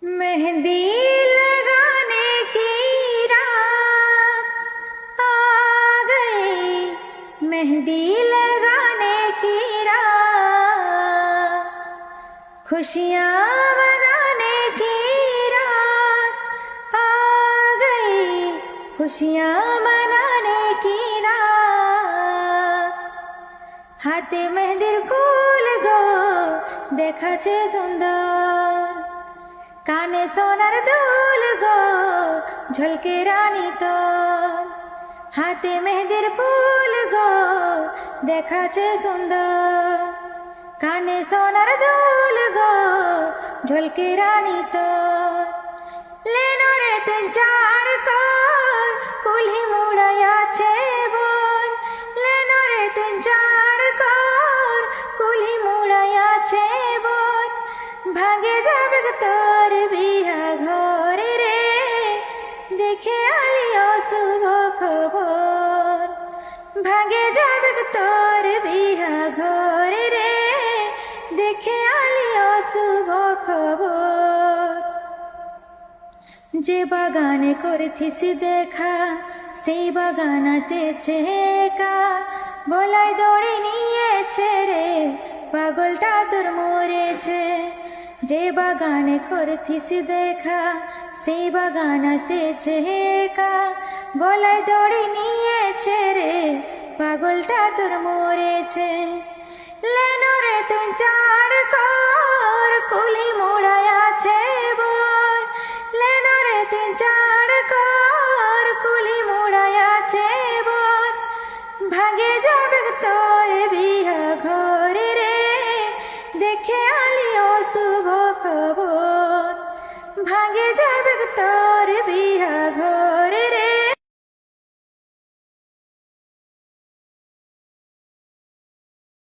मेहंदी लगाने की रात आ गई, मेहंदी लगाने की रात, खुशियाँ मनाने की रात आ गई, खुशियाँ मनाने की रात। हाथे मेहंदिर फूल गो देखाচ্ছে সুন্দর, কানে সোনার দুল গো ঝলকে রানী তোর। হাতে মেহেদির ফুল গো দেখাচ্ছে সুন্দর, কানে সোনার দুল গো ঝলকে রানী তোর। লেনো রে তিন চার কর কুলহি মুড়াইয়াছে বোন, লেনো রে তিন চার কর কুলহি মুড়াইয়াছে বোন। ভাগে যাবে তোর বিহা ঘরে রে, দেখে আলিও শুভ খবর। ভাগে যাবে তোর বিহা ঘরে রে, দেখে আলিও শুভ খবর। যে বাগানে করেছিস দেখা সেই বাগান আসেছে একা, ভোলায় দৌড়ে নিয়েছে রে পাগলটা তোর মরেছে। যে বাগানে করেছিস দেখা সেই বাগান আসেছে একা, ভোলায় দৌড়ে নিয়েছে রে পাগলটা তোর মরেছে। লেনো রে তিন চার কর কুলি মোড়ায় আছে বোন, লেনো রে তিন চার কর কুলি মোড়ায় আছে বোন। ভাগে যাবে তোর বিহা ঘরে রে, দেখে আলিও শুভ খবর। ভাগে যাবে তোর বিহা ঘরে